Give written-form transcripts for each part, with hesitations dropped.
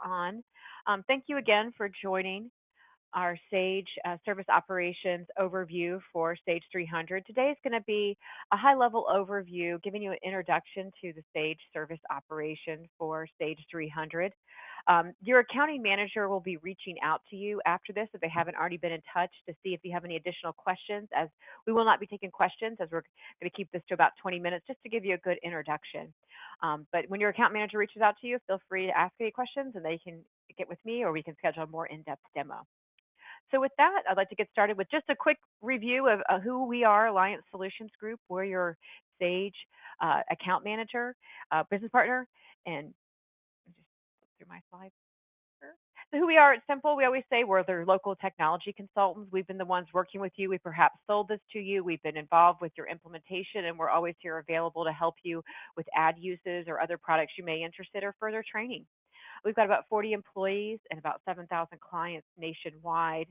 on. Thank you again for joining our Sage Service Operations overview for Sage 300. Today is going to be a high-level overview, giving you an introduction to the Sage Service Operation for Sage 300. Your accounting manager will be reaching out to you after this if they haven't already been in touch to see if you have any additional questions, as we will not be taking questions, as we're going to keep this to about 20 minutes just to give you a good introduction. But when your account manager reaches out to you, feel free to ask any questions and they can get with me or we can schedule a more in-depth demo. So with that, I'd like to get started with just a quick review of who we are, Alliance Solutions Group. We're your Sage account manager, business partner, and just flip through my slides. Here. So who we are, it's simple. We always say we're the local technology consultants. We've been the ones working with you. We perhaps sold this to you. We've been involved with your implementation, and we're always here available to help you with ad uses or other products you may be interested or further training. We've got about 40 employees and about 7,000 clients nationwide.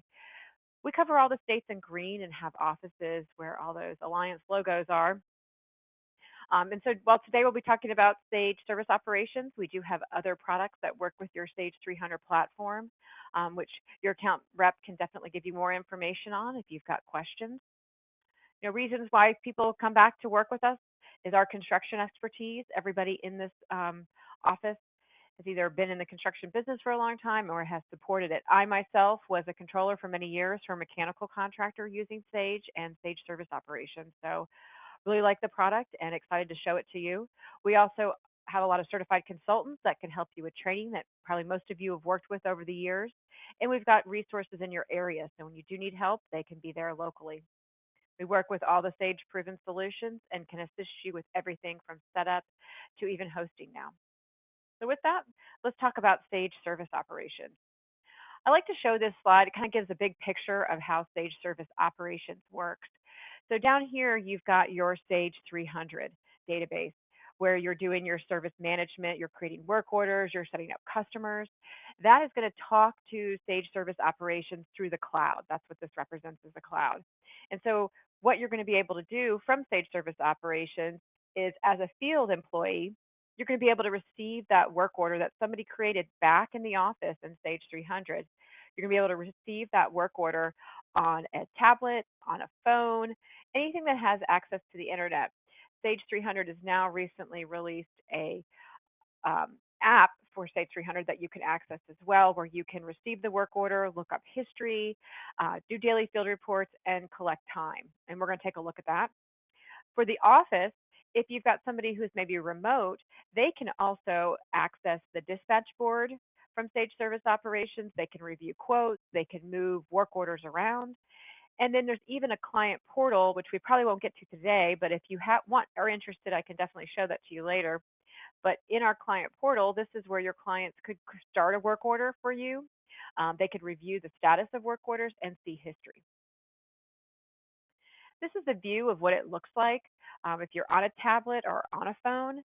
We cover all the states in green and have offices where all those Alliance logos are. And so while today we'll be talking about Sage Service Operations, we do have other products that work with your Sage 300 platform, which your account rep can definitely give you more information on if you've got questions. Reasons why people come back to work with us is our construction expertise. Everybody in this office has either been in the construction business for a long time or has supported it. I myself was a controller for many years for a mechanical contractor using Sage and Sage Service Operations. So really like the product and excited to show it to you. We also have a lot of certified consultants that can help you with training that probably most of you have worked with over the years. And we've got resources in your area. So when you do need help, they can be there locally. We work with all the Sage proven solutions and can assist you with everything from setup to even hosting now. So with that, let's talk about Sage Service Operations. I like to show this slide. It kind of gives a big picture of how Sage Service Operations works. So down here, you've got your Sage 300 database where you're doing your service management, you're creating work orders, you're setting up customers. That is going to talk to Sage Service Operations through the cloud. That's what this represents as a cloud. And so what you're going to be able to do from Sage Service Operations is, as a field employee, you're going to be able to receive that work order that somebody created back in the office in Sage 300. You're going to be able to receive that work order on a tablet, on a phone, anything that has access to the internet. Sage 300 has now recently released a app for Sage 300 that you can access as well, where you can receive the work order, look up history, do daily field reports, and collect time. And we're going to take a look at that. For the office, if you've got somebody who's maybe remote, they can also access the dispatch board from Sage Service Operations. They can review quotes. They can move work orders around. And then there's even a client portal, which we probably won't get to today, but if you are interested, I can definitely show that to you later. But in our client portal, this is where your clients could start a work order for you. They could review the status of work orders and see history. This is a view of what it looks like if you're on a tablet or on a phone.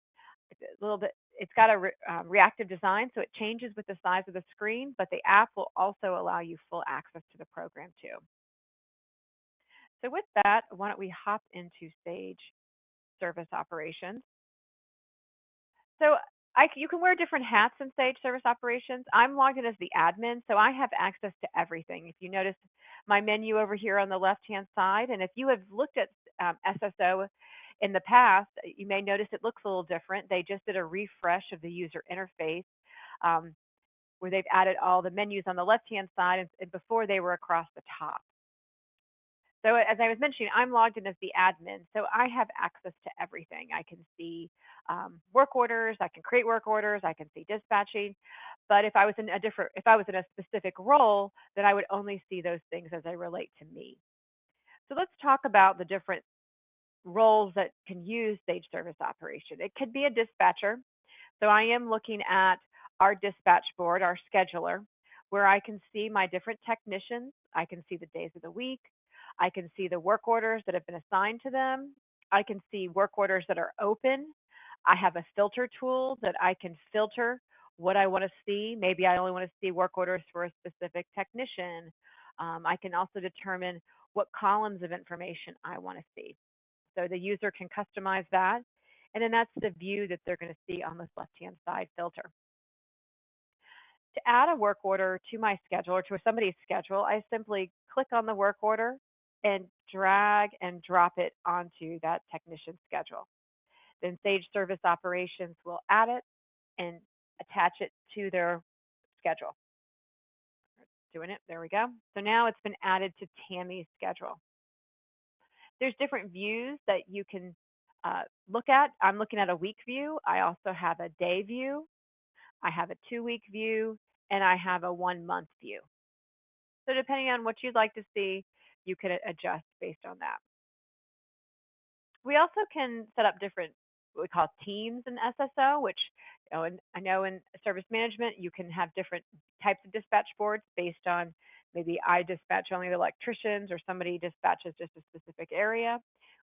It's a little bit. It's got a reactive design, so it changes with the size of the screen, but the app will also allow you full access to the program too. So with that, why don't we hop into Sage Service Operations. So you can wear different hats in Sage Service Operations. I'm logged in as the admin, so I have access to everything. If you notice my menu over here on the left-hand side, and if you have looked at SSO in the past, you may notice it looks a little different. They just did a refresh of the user interface where they've added all the menus on the left-hand side, and before they were across the top. So as I was mentioning, I'm logged in as the admin, so I have access to everything. I can see work orders, I can create work orders, I can see dispatching. But if I was in a specific role, then I would only see those things as they relate to me. So let's talk about the different roles that can use Sage Service Operation. It could be a dispatcher. So I am looking at our dispatch board, our scheduler, where I can see my different technicians. I can see the days of the week. I can see the work orders that have been assigned to them. I can see work orders that are open. I have a filter tool that I can filter what I want to see. Maybe I only want to see work orders for a specific technician. I can also determine what columns of information I want to see. So the user can customize that. And then that's the view that they're going to see on this left-hand side filter. To add a work order to my schedule or to somebody's schedule, I simply click on the work order and drag and drop it onto that technician's schedule. Then Sage Service Operations will add it and attach it to their schedule. Doing it. There we go. So now it's been added to Tammy's schedule. There's different views that you can look at. I'm looking at a week view. I also have a day view. I have a 2-week view, and I have a 1-month view. So depending on what you'd like to see, you can adjust based on that. We also can set up different what we call teams in SSO, which and I know in service management you can have different types of dispatch boards based on maybe I dispatch only the electricians or somebody dispatches just a specific area.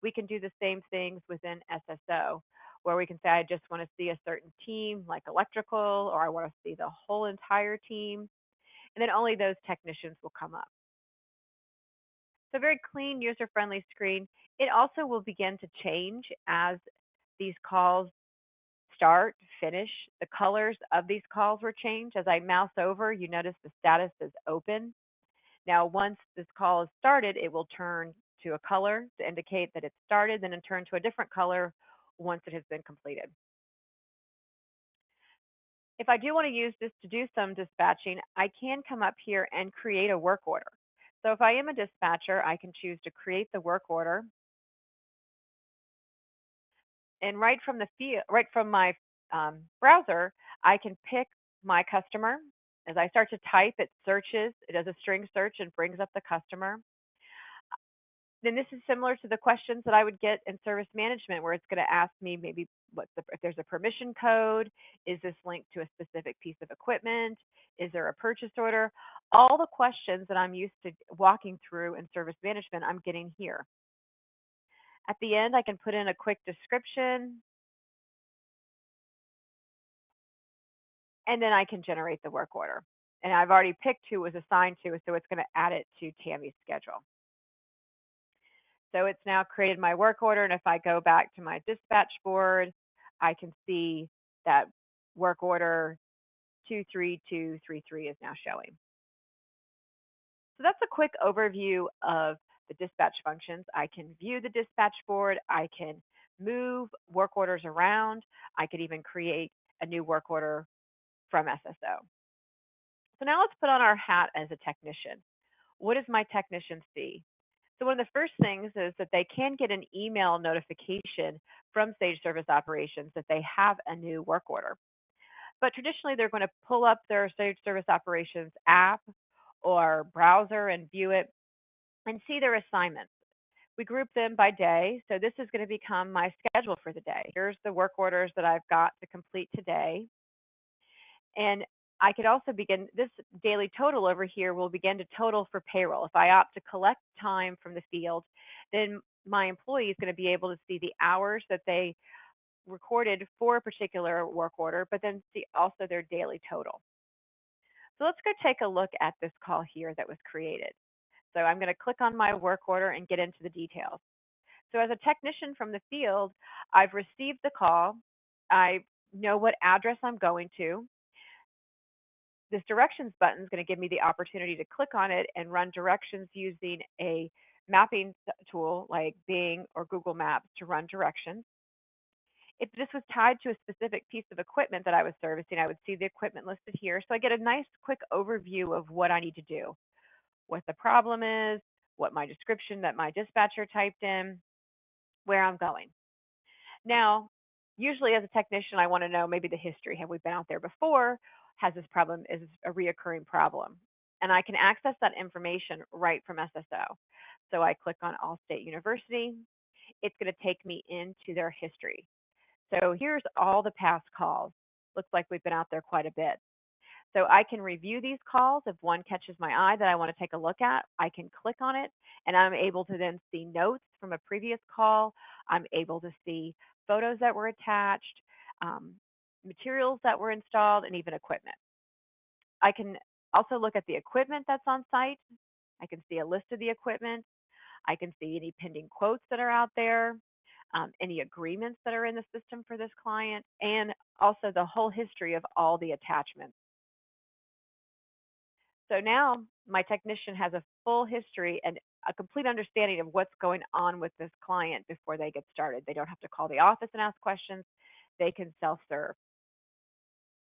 We can do the same things within SSO, where we can say I just want to see a certain team like electrical, or I want to see the whole entire team, and then only those technicians will come up. So very clean, user-friendly screen. It also will begin to change as these calls start, finish. The colors of these calls will change. As I mouse over, you notice the status is open. Now, once this call is started, it will turn to a color to indicate that it's started, then it turn to a different color once it has been completed. If I do want to use this to do some dispatching, I can come up here and create a work order. So if I am a dispatcher, I can choose to create the work order. And right from my browser, I can pick my customer. As I start to type, it searches. It does a string search and brings up the customer. Then this is similar to the questions that I would get in service management, where it's going to ask me maybe if there's a permission code, is this linked to a specific piece of equipment, is there a purchase order? All the questions that I'm used to walking through in service management, I'm getting here. At the end, I can put in a quick description, and then I can generate the work order. And I've already picked who it was assigned to, so it's going to add it to Tammy's schedule. So it's now created my work order, and if I go back to my dispatch board, I can see that work order 23233 is now showing. So that's a quick overview of the dispatch functions. I can view the dispatch board. I can move work orders around. I could even create a new work order from SSO. So now let's put on our hat as a technician. What does my technician see? So one of the first things is that they can get an email notification from Sage Service Operations that they have a new work order. But traditionally, they're going to pull up their Sage Service Operations app or browser and view it and see their assignments. We group them by day, so this is going to become my schedule for the day. Here's the work orders that I've got to complete today. And I could also begin this daily total over here will begin to total for payroll. If I opt to collect time from the field, then my employee is going to be able to see the hours that they recorded for a particular work order, but then see also their daily total. So let's go take a look at this call here that was created. So I'm going to click on my work order and get into the details. So as a technician from the field, I've received the call. I know what address I'm going to. This directions button is going to give me the opportunity to click on it and run directions using a mapping tool like Bing or Google Maps to run directions. If this was tied to a specific piece of equipment that I was servicing, I would see the equipment listed here. So I get a nice quick overview of what I need to do, what the problem is, what my description that my dispatcher typed in, where I'm going. Now, usually as a technician, I want to know maybe the history. Have we been out there before? Has this problem, is this a reoccurring problem? And I can access that information right from SSO. So I click on Allstate University. It's going to take me into their history. So here's all the past calls. Looks like we've been out there quite a bit. So I can review these calls. If one catches my eye that I want to take a look at, I can click on it, and I'm able to then see notes from a previous call. I'm able to see photos that were attached, materials that were installed, and even equipment. I can also look at the equipment that's on site. I can see a list of the equipment. I can see any pending quotes that are out there, any agreements that are in the system for this client, and also the whole history of all the attachments. So now my technician has a full history and a complete understanding of what's going on with this client before they get started. They don't have to call the office and ask questions. They can self-serve.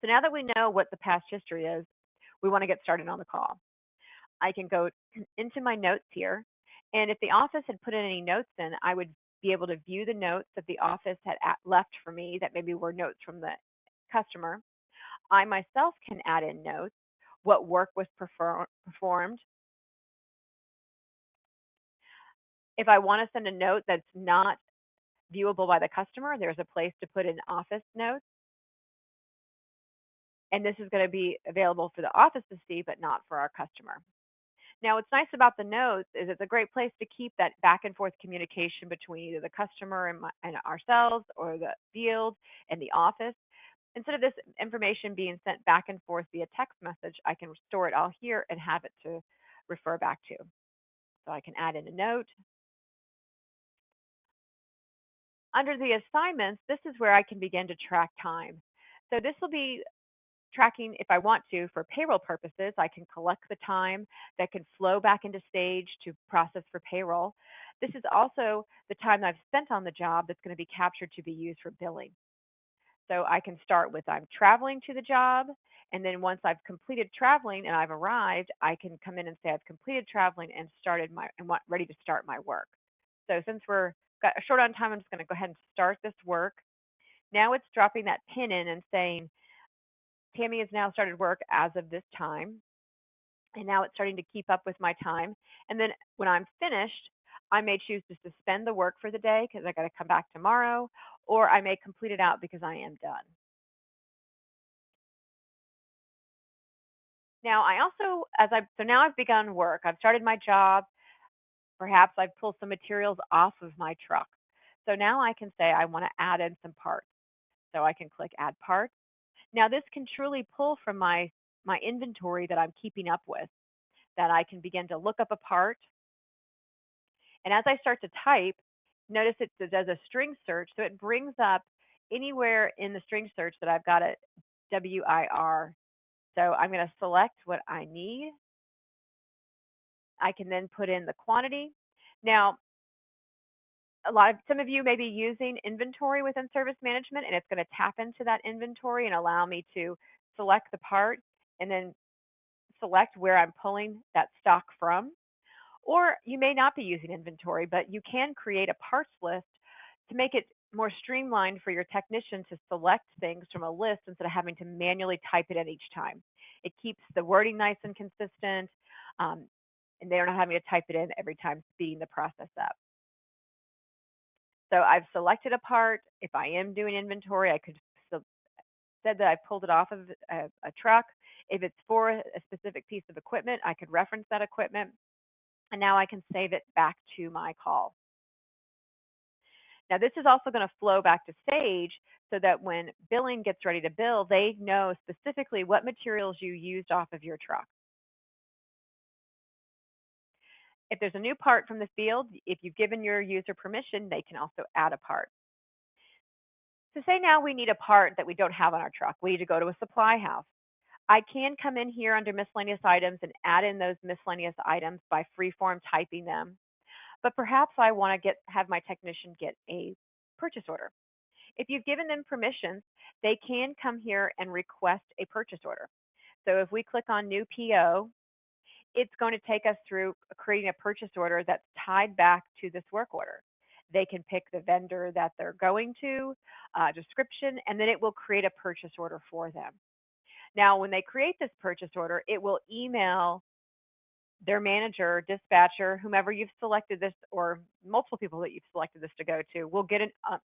So now that we know what the past history is, we want to get started on the call. I can go into my notes here, and if the office had put in any notes in, I would be able to view the notes that the office had left for me that maybe were notes from the customer. I myself can add in notes, what work was performed. If I want to send a note that's not viewable by the customer, there's a place to put in office notes. And this is going to be available for the office to see, but not for our customer. Now, what's nice about the notes is it's a great place to keep that back and forth communication between either the customer and ourselves, or the field and the office. Instead of this information being sent back and forth via text message, I can store it all here and have it to refer back to. So I can add in a note. Under the assignments, this is where I can begin to track time. So this will be tracking, if I want to, for payroll purposes. I can collect the time that can flow back into Sage to process for payroll. This is also the time that I've spent on the job that's going to be captured to be used for billing. So I can start with I'm traveling to the job, and then once I've completed traveling and I've arrived, I can come in and say I've completed traveling and ready to start my work. So since we're got short on time, I'm just going to go ahead and start this work. Now it's dropping that pin in and saying Tammy has now started work as of this time, and now it's starting to keep up with my time. And then when I'm finished, I may choose to suspend the work for the day because I got to come back tomorrow, or I may complete it out because I am done. Now I also, so now I've begun work. I've started my job. Perhaps I've pulled some materials off of my truck. So now I can say I want to add in some parts. So I can click Add Parts. Now this can truly pull from my inventory that I'm keeping up with, that I can begin to look up a part. And as I start to type, notice it does a string search. So it brings up anywhere in the string search that I've got a WIR. So I'm going to select what I need. I can then put in the quantity. Now, some of you may be using inventory within service management, and it's going to tap into that inventory and allow me to select the part and then select where I'm pulling that stock from. Or you may not be using inventory, but you can create a parts list to make it more streamlined for your technician to select things from a list instead of having to manually type it in each time. It keeps the wording nice and consistent, and they're not having to type it in every time, speeding the process up. So I've selected a part. If I am doing inventory, I could said that I pulled it off of a truck. If it's for a specific piece of equipment, I could reference that equipment. And now I can save it back to my call. Now this is also going to flow back to Sage so that when billing gets ready to bill, they know specifically what materials you used off of your truck. If there's a new part from the field, if you've given your user permission, they can also add a part. So say now we need a part that we don't have on our truck. We need to go to a supply house. I can come in here under miscellaneous items and add in those miscellaneous items by freeform typing them. But perhaps I want to have my technician get a purchase order. If you've given them permissions, they can come here and request a purchase order. So if we click on New PO, it's going to take us through creating a purchase order that's tied back to this work order. They can pick the vendor that they're going to, description, and then it will create a purchase order for them. Now, when they create this purchase order, it will email their manager, dispatcher, whomever you've selected this, or multiple people that you've selected this to go to, will get an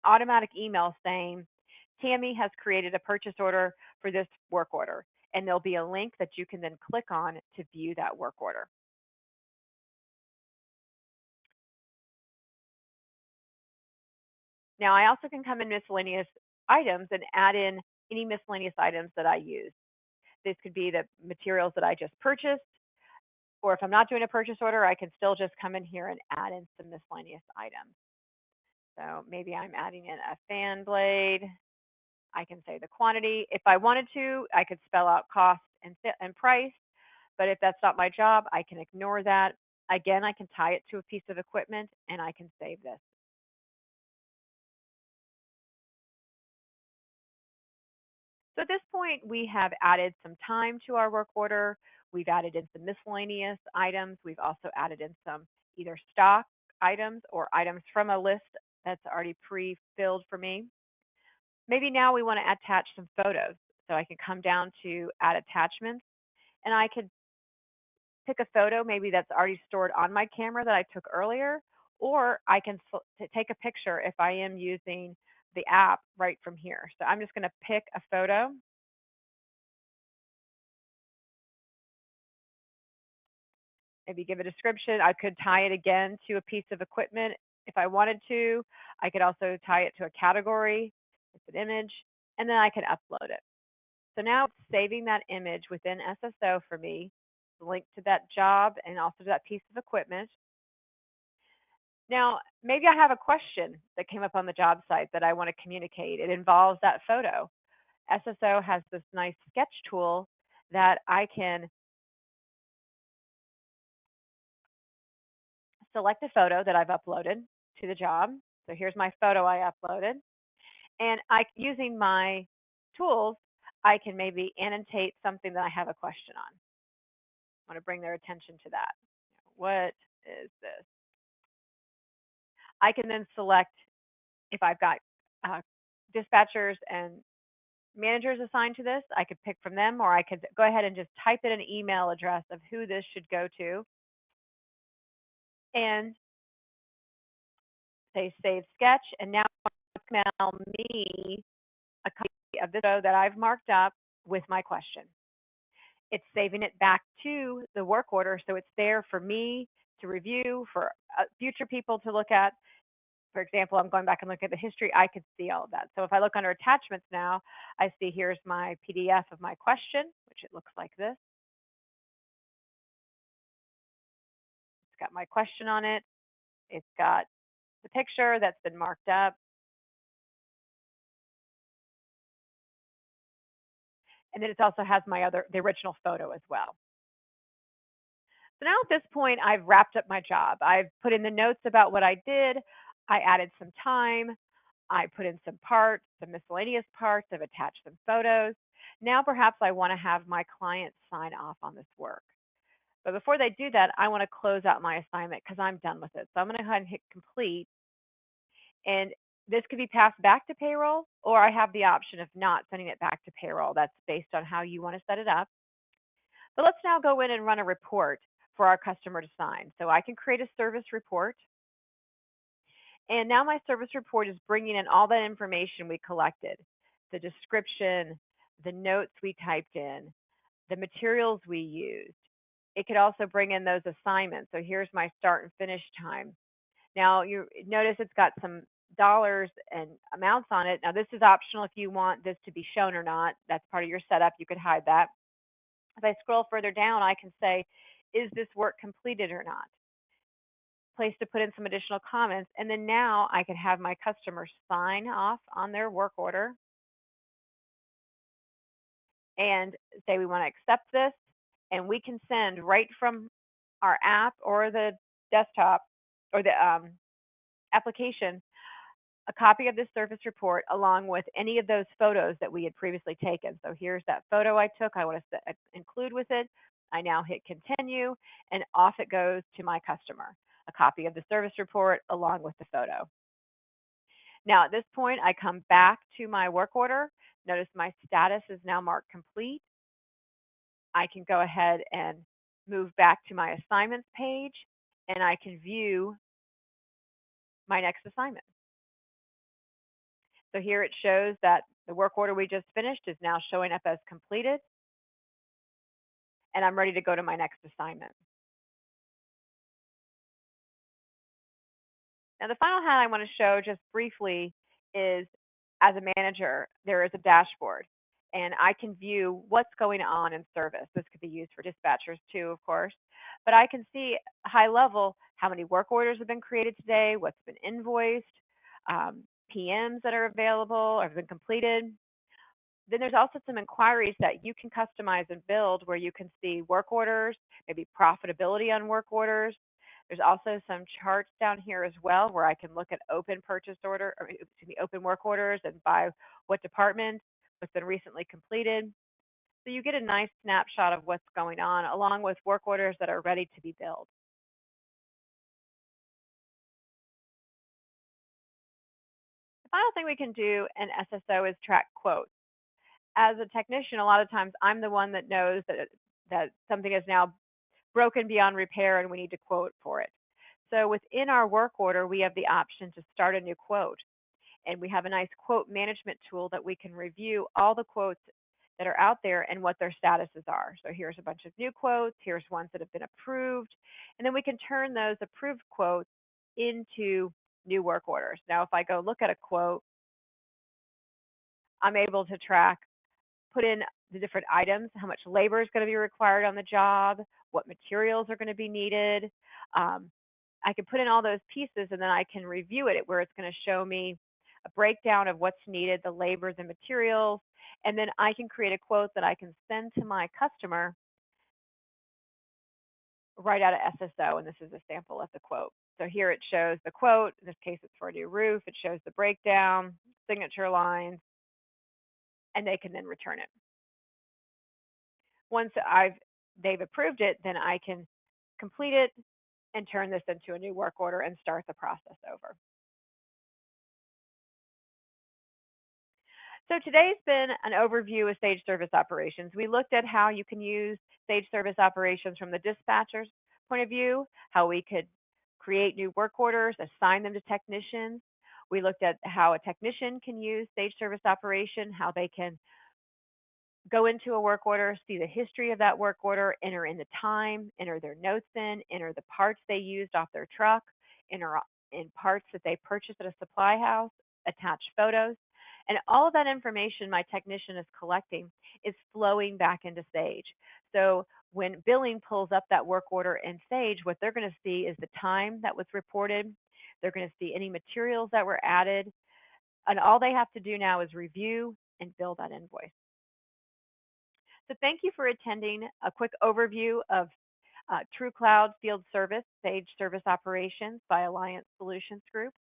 automatic email saying, Tammy has created a purchase order for this work order. And there'll be a link that you can then click on to view that work order. Now, I also can come in miscellaneous items and add in any miscellaneous items that I use. This could be the materials that I just purchased, or if I'm not doing a purchase order, I can still just come in here and add in some miscellaneous items. So maybe I'm adding in a fan blade. I can say the quantity. If I wanted to, I could spell out cost and price, But if that's not my job, I can ignore that. Again, I can tie it to a piece of equipment and I can save this. So at this point, we have added some time to our work order. We've added in some miscellaneous items. We've also added in some either stock items or items from a list that's already pre-filled for me. Maybe now we want to attach some photos. So I can come down to add attachments and I could pick a photo maybe that's already stored on my camera that I took earlier, or I can take a picture if I am using the app right from here. So I'm just going to pick a photo, maybe give a description. I could tie it again to a piece of equipment if I wanted to. I could also tie it to a category, it's an image, and then I can upload it. So now it's saving that image within SSO for me, linked to that job and also to that piece of equipment. Now, maybe I have a question that came up on the job site that I want to communicate. It involves that photo. SSO has this nice sketch tool that I can select a photo that I've uploaded to the job. So here's my photo I uploaded. And using my tools, I can maybe annotate something that I have a question on. I want to bring their attention to that. What is this? I can then select if I've got dispatchers and managers assigned to this. I could pick from them, or I could go ahead and just type in an email address of who this should go to and say save sketch. And now email me a copy of this photo that I've marked up with my question. It's saving it back to the work order, so it's there for me to review, for future people to look at. For example, I'm going back and looking at the history, I could see all of that. So if I look under attachments now, I see here's my PDF of my question, which it looks like this. It's got my question on it. It's got the picture that's been marked up. And then it also has the original photo as well. So now at this point, I've wrapped up my job. I've put in the notes about what I did. I added some time. I put in some parts, some miscellaneous parts. I've attached some photos. Now perhaps I want to have my client sign off on this work. But before they do that, I want to close out my assignment because I'm done with it. So I'm going to go ahead and hit complete. And this could be passed back to payroll, or I have the option of not sending it back to payroll. That's based on how you want to set it up. But let's now go in and run a report for our customer to sign. So I can create a service report. And now my service report is bringing in all that information we collected, the description, the notes we typed in, the materials we used. It could also bring in those assignments. So here's my start and finish time. Now you notice it's got some dollars and amounts on it. Now this is optional if you want this to be shown or not. That's part of your setup. You could hide that. If I scroll further down, I can say, is this work completed or not? Place to put in some additional comments. And then now I can have my customer sign off on their work order and say we want to accept this. And we can send right from our app or the desktop or the application a copy of this service report along with any of those photos that we had previously taken. So here's that photo I took. I want to include with it. I now hit continue, and off it goes to my customer, a copy of the service report along with the photo. Now at this point, I come back to my work order. Notice my status is now marked complete. I can go ahead and move back to my assignments page, and I can view my next assignment. So here it shows that the work order we just finished is now showing up as completed, and I'm ready to go to my next assignment. Now, the final hat I want to show just briefly is, as a manager, there is a dashboard, and I can view what's going on in service. This could be used for dispatchers too, of course, but I can see high level how many work orders have been created today, what's been invoiced, PMs that are available or have been completed. Then there's also some inquiries that you can customize and build where you can see work orders, maybe profitability on work orders. There's also some charts down here as well where I can look at open purchase order, or excuse me, open work orders and by what department, what's been recently completed. So you get a nice snapshot of what's going on along with work orders that are ready to be billed. The final thing we can do in SSO is track quotes. As a technician, a lot of times I'm the one that knows that something is now broken beyond repair and we need to quote for it. So within our work order, we have the option to start a new quote. And we have a nice quote management tool that we can review all the quotes that are out there and what their statuses are. So here's a bunch of new quotes, here's ones that have been approved, and then we can turn those approved quotes into new work orders. Now, if I go look at a quote, I'm able to track, put in the different items, how much labor is going to be required on the job, what materials are going to be needed. Um, I can put in all those pieces and then I can review it where it's going to show me a breakdown of what's needed, the labor, the materials, and then I can create a quote that I can send to my customer right out of SSO, and this is a sample of the quote. So here it shows the quote. In this case, it's for a new roof. It shows the breakdown, signature lines, and they can then return it. Once they've approved it, then I can complete it and turn this into a new work order and start the process over. So today's been an overview of Sage Service Operations. We looked at how you can use Sage Service Operations from the dispatcher's point of view, how we could create new work orders, assign them to technicians. We looked at how a technician can use Sage Service Operation, how they can go into a work order, see the history of that work order, enter in the time, enter their notes in, enter the parts they used off their truck, enter in parts that they purchased at a supply house, attach photos. And all of that information my technician is collecting is flowing back into Sage. So when billing pulls up that work order in Sage, what they're going to see is the time that was reported. They're going to see any materials that were added. And all they have to do now is review and bill that invoice. So thank you for attending a quick overview of True Cloud Field Service, Sage Service Operations by Alliance Solutions Group.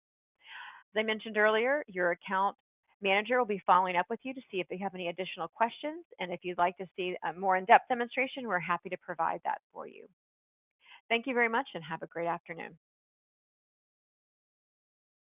As I mentioned earlier, your account manager will be following up with you to see if they have any additional questions. And if you'd like to see a more in-depth demonstration, we're happy to provide that for you. Thank you very much and have a great afternoon.